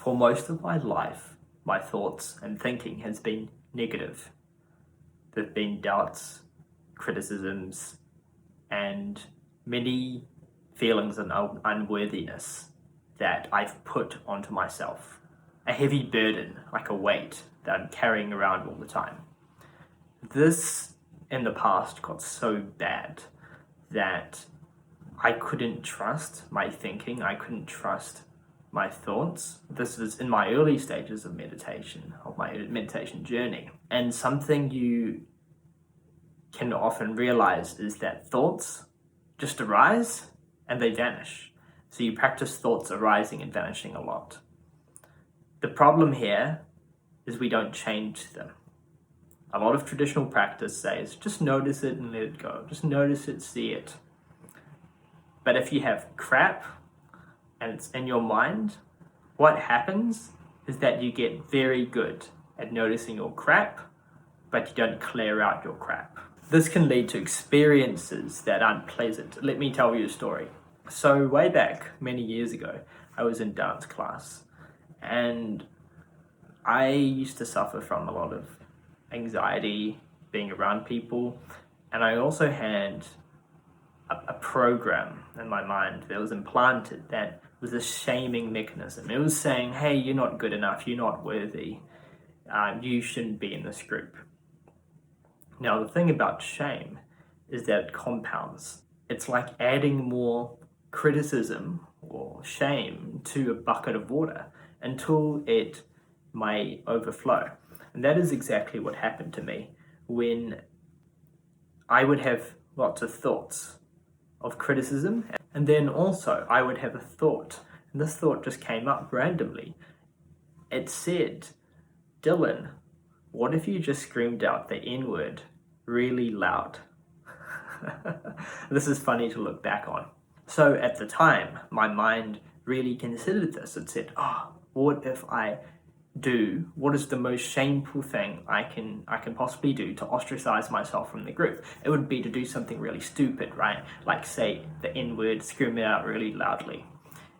For most of my life, my thoughts and thinking has been negative. There have been doubts, criticisms, and many feelings of unworthiness that I've put onto myself. A heavy burden, like a weight that I'm carrying around all the time. This, in the past, got so bad that I couldn't trust my thinking, I couldn't trust my thoughts. This was in my early stages of meditation, of my meditation journey. And something you can often realize is that thoughts just arise and they vanish. So you practice thoughts arising and vanishing a lot. The problem here is we don't change them. A lot of traditional practice says, just notice it and let it go. Just notice it, see it. But if you have crap and it's in your mind, what happens is that you get very good at noticing your crap, but you don't clear out your crap. This can lead to experiences that aren't pleasant. Let me tell you a story. So way back, many years ago, I was in dance class and I used to suffer from a lot of anxiety being around people, and I also had a program in my mind that was implanted that was a shaming mechanism. It was saying, hey, you're not good enough, you're not worthy, you shouldn't be in this group. Now, the thing about shame is that it compounds. It's like adding more criticism or shame to a bucket of water until it may overflow. And that is exactly what happened to me when I would have lots of thoughts of criticism, and then also I would have a thought, and this thought just came up randomly. It said, Dylan, what if you just screamed out the N-word really loud? This is funny to look back on. So at the time, my mind really considered this. It said, what if what is the most shameful thing I can possibly do to ostracize myself from the group? It would be to do something really stupid, right? Like say the N-word, scream it out really loudly.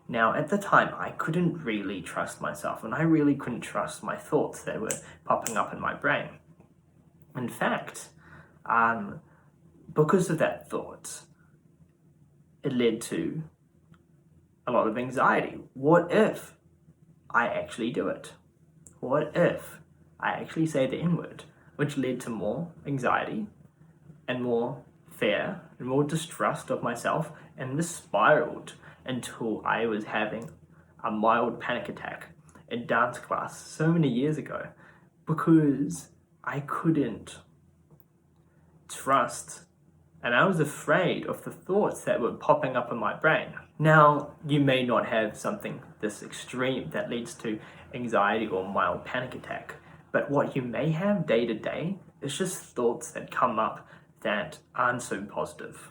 Now, at the time, I couldn't really trust myself, and I really couldn't trust my thoughts that were popping up in my brain. In fact, because of that thought, it led to a lot of anxiety. What if I actually do it? What if I actually say the N-word? Which led to more anxiety and more fear and more distrust of myself, and this spiraled until I was having a mild panic attack in dance class so many years ago because I couldn't trust and I was afraid of the thoughts that were popping up in my brain. Now, you may not have something this extreme that leads to anxiety or mild panic attack, but what you may have day to day is just thoughts that come up that aren't so positive.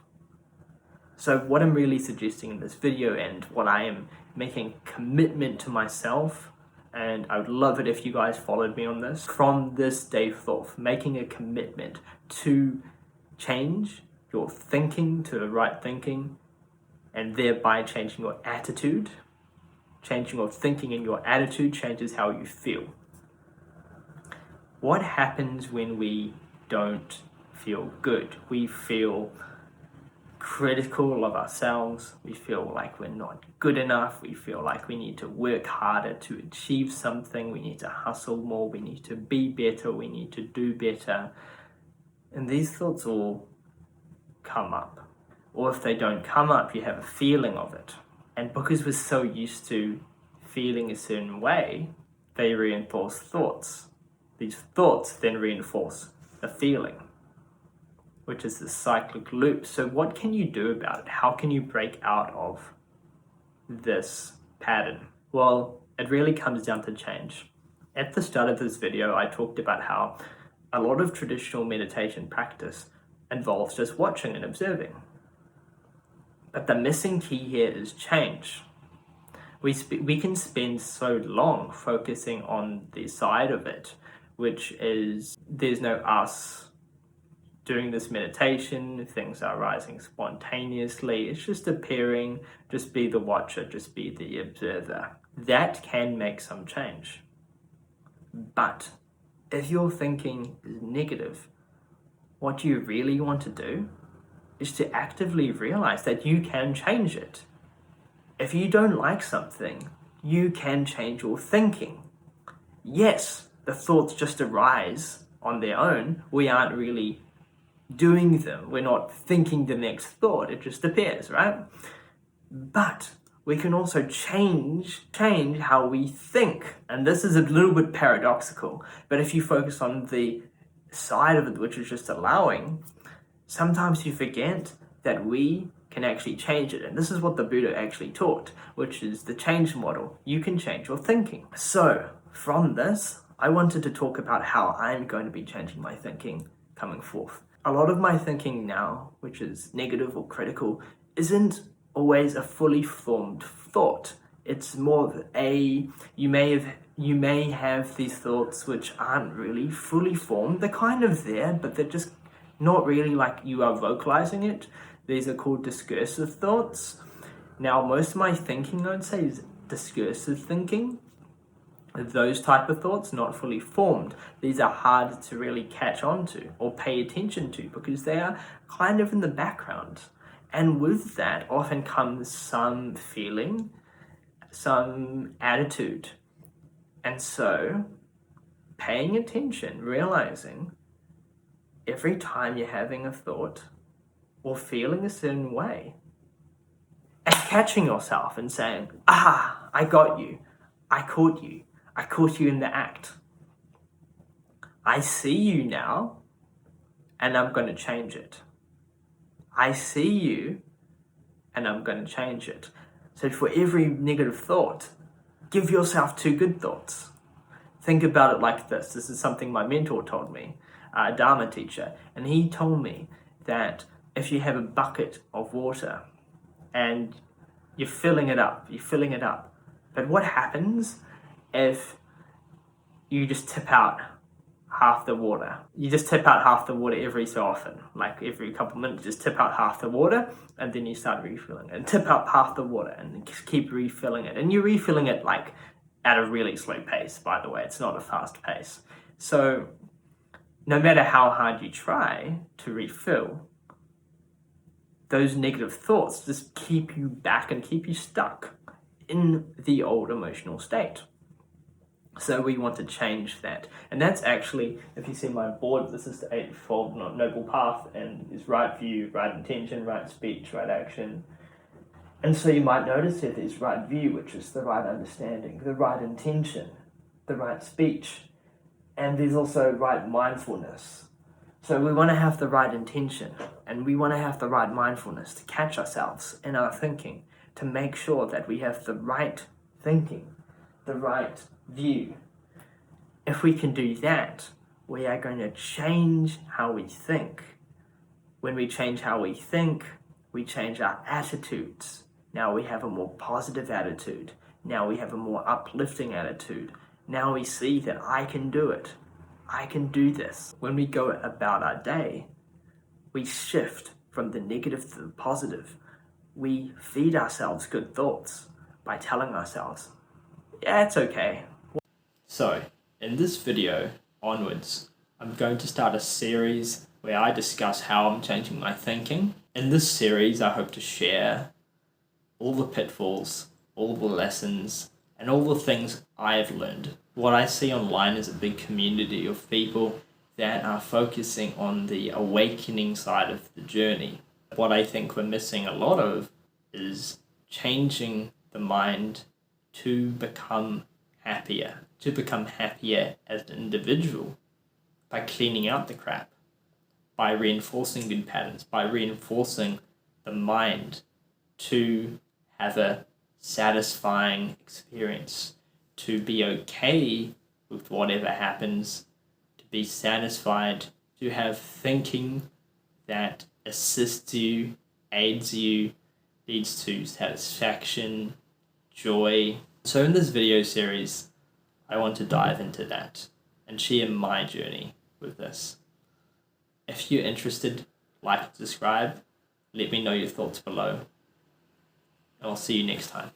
So what I'm really suggesting in this video, and what I am making commitment to myself, and I would love it if you guys followed me on this, from this day forth, making a commitment to change your thinking to the right thinking, and thereby changing your attitude. Changing your thinking and your attitude changes how you feel. What happens when we don't feel good? We feel critical of ourselves. We feel like we're not good enough. We feel like we need to work harder to achieve something. We need to hustle more. We need to be better. We need to do better. And these thoughts all come up. Or if they don't come up, you have a feeling of it. And because we're so used to feeling a certain way, they reinforce thoughts. These thoughts then reinforce a feeling, which is the cyclic loop. So what can you do about it? How can you break out of this pattern? Well, it really comes down to change. At the start of this video, I talked about how a lot of traditional meditation practice involves just watching and observing. But the missing key here is change. We can spend so long focusing on the side of it, which is there's no us doing this meditation, things are rising spontaneously, it's just appearing, just be the watcher, just be the observer. that can make some change. But if your thinking is negative, what you really want to do is to actively realize that you can change it. If you don't like something, you can change your thinking. Yes, the thoughts just arise on their own. We aren't really doing them. We're not thinking the next thought. It just appears, right? But we can also change how we think. And this is a little bit paradoxical, but if you focus on the side of it, which is just allowing, sometimes you forget that we can actually change it. And this is what the Buddha actually taught, which is the change model. You can change your thinking. So from this, I wanted to talk about how I'm going to be changing my thinking coming forth. A lot of my thinking now, which is negative or critical, isn't always a fully formed thought. It's more of you may have these thoughts which aren't really fully formed. They're kind of there, but they're just not really like you are vocalizing it. These are called discursive thoughts. Now, most of my thinking, I would say, is discursive thinking. Those type of thoughts, not fully formed. These are hard to really catch on to or pay attention to because they are kind of in the background. And with that often comes some feeling, some attitude. And so, paying attention, realizing every time you're having a thought or feeling a certain way, and catching yourself and saying, I got you, I caught you in the act. I see you now, and I'm going to change it. I see you, and I'm going to change it. So for every negative thought, give yourself 2 good thoughts. Think about it like this. This is something my mentor told me, a Dharma teacher. And he told me that if you have a bucket of water and you're filling it up. But what happens if you just tip out half the water? You just tip out half the water every so often, like every couple of minutes, just tip out half the water and then you start refilling it. And tip out half the water and just keep refilling it. And you're refilling it like at a really slow pace, by the way. It's not a fast pace. So no matter how hard you try to refill, those negative thoughts just keep you back and keep you stuck in the old emotional state. So we want to change that. And that's actually, if you see my board, this is the Eightfold Noble Path, and is right view, right intention, right speech, right action. And so you might notice that there's right view, which is the right understanding, the right intention, the right speech, and there's also right mindfulness. So we want to have the right intention, and we want to have the right mindfulness to catch ourselves in our thinking, to make sure that we have the right thinking, the right view. If we can do that, we are going to change how we think. When we change how we think, we change our attitudes. Now we have a more positive attitude. Now we have a more uplifting attitude. Now we see that I can do it. I can do this. When we go about our day, we shift from the negative to the positive. We feed ourselves good thoughts by telling ourselves, yeah, it's okay. So, in this video onwards, I'm going to start a series where I discuss how I'm changing my thinking. In this series, I hope to share all the pitfalls, all the lessons, and all the things I've learned. What I see online is a big community of people that are focusing on the awakening side of the journey. What I think we're missing a lot of is changing the mind to become happier as an individual by cleaning out the crap, by reinforcing good patterns, by reinforcing the mind to have a satisfying experience, to be okay with whatever happens, to be satisfied, to have thinking that assists you, aids you, leads to satisfaction, joy. So in this video series, I want to dive into that and share my journey with this. If you're interested, like, subscribe, let me know your thoughts below, and I'll see you next time.